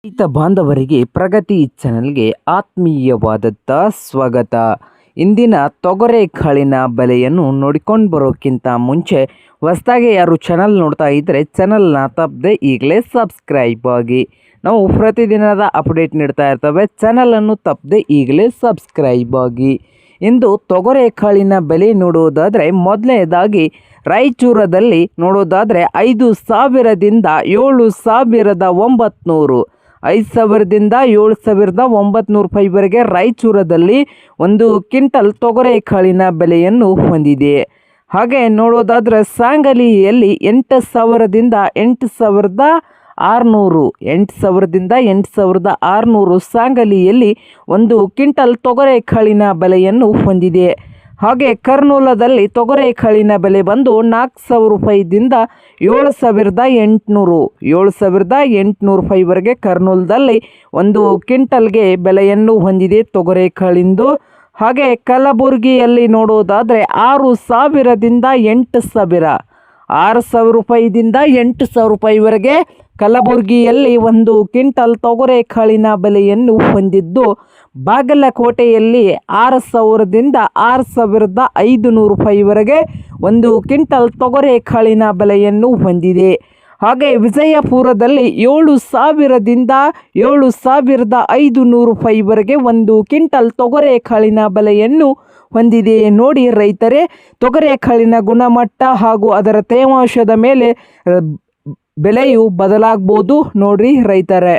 ರೈತ ಬಾಂಧವರಿಗೆ ಪ್ರಗತಿ ಚಾನೆಲ್ಗೆ ಆತ್ಮೀಯವಾದಂಥ ಸ್ವಾಗತ. ಇಂದಿನ ತೊಗರೆ ಕಾಳಿನ ಬೆಲೆಯನ್ನು ನೋಡಿಕೊಂಡು ಬರೋಕ್ಕಿಂತ ಮುಂಚೆ ಹೊಸದಾಗಿ ಯಾರು ಚಾನಲ್ ನೋಡ್ತಾ ಇದ್ದರೆ ಚಾನಲ್ನ ತಪ್ಪದೆ ಈಗಲೇ ಸಬ್ಸ್ಕ್ರೈಬ್ ಆಗಿ. ನಾವು ಪ್ರತಿದಿನದ ಅಪ್ಡೇಟ್ ನೀಡ್ತಾ ಇರ್ತವೆ, ಚಾನಲನ್ನು ತಪ್ಪದೆ ಈಗಲೇ ಸಬ್ಸ್ಕ್ರೈಬ್ ಆಗಿ. ಇಂದು ತೊಗರೆ ಕಾಳಿನ ಬೆಲೆ ನೋಡುವುದಾದರೆ ಮೊದಲನೇದಾಗಿ ರಾಯಚೂರದಲ್ಲಿ ನೋಡೋದಾದರೆ 5,000ದಿಂದ 7,900, 5,000ದಿಂದ 7,900 ರೂಪಾಯಿವರೆಗೆ ರಾಯಚೂರದಲ್ಲಿ ಒಂದು ಕ್ವಿಂಟಲ್ ತೊಗರೆ ಕಾಳಿನ ಬೆಲೆಯನ್ನು ಹೊಂದಿದೆ. ಹಾಗೆ ನೋಡೋದಾದರೆ ಸಾಂಗಲಿಯಲ್ಲಿ 8,000ದಿಂದ 8,600, 8,000ದಿಂದ 8,600 ಸಾಂಗಲಿಯಲ್ಲಿ ಒಂದು ಕ್ವಿಂಟಲ್ ತೊಗರೆ ಕಾಳಿನ ಬೆಲೆಯನ್ನು ಹೊಂದಿದೆ. ಹಾಗೆ ಕರ್ನೂಲದಲ್ಲಿ ತೊಗರೆ ಕಾಳಿನ ಬೆಲೆ ಬಂದು 4,000 ರೂಪಾಯಿದಿಂದ 7,800, 7,800 ರೂಪಾಯಿವರೆಗೆ ಕರ್ನೂಲದಲ್ಲಿ ಒಂದು ಕ್ವಿಂಟಲ್ಗೆ ಬೆಲೆಯನ್ನು ಹೊಂದಿದೆ ತೊಗರೆ ಕಾಳಿಂದು. ಹಾಗೆ ಕಲಬುರಗಿಯಲ್ಲಿ ನೋಡೋದಾದರೆ 6,000ದಿಂದ 8,000, 6,000 ರೂಪಾಯಿದಿಂದ 8,000 ರೂಪಾಯಿವರೆಗೆ ಕಲಬುರಗಿಯಲ್ಲಿ ಒಂದು ಕ್ವಿಂಟಲ್ ತೊಗರೆ ಕಾಳಿನ ಬೆಲೆಯನ್ನು ಹೊಂದಿದ್ದು, ಬಾಗಲಕೋಟೆಯಲ್ಲಿ 6,000ದಿಂದ 6,500 ರೂಪಾಯಿವರೆಗೆ ಒಂದು ಕ್ವಿಂಟಲ್ ತೊಗರೆ ಕಾಳಿನ ಬೆಲೆಯನ್ನು ಹೊಂದಿದೆ. ಹಾಗೆ ವಿಜಯಪುರದಲ್ಲಿ 7,000ದಿಂದ 7,500 ರೂಪಾಯಿವರೆಗೆ ಒಂದು ಕ್ವಿಂಟಲ್ ತೊಗರೆ ಕಾಳಿನ ಬೆಲೆಯನ್ನು ಹೊಂದಿದೆ. ನೋಡಿ ರೈತರೇ, ತೊಗರೆ ಕಾಳಿನ ಗುಣಮಟ್ಟ ಹಾಗೂ ಅದರ ತೇವಾಂಶದ ಮೇಲೆ ಬೆಲೆಯು ಬದಲಾಗ್ಬೋದು. ನೋಡ್ರಿ ರೈತರೇ.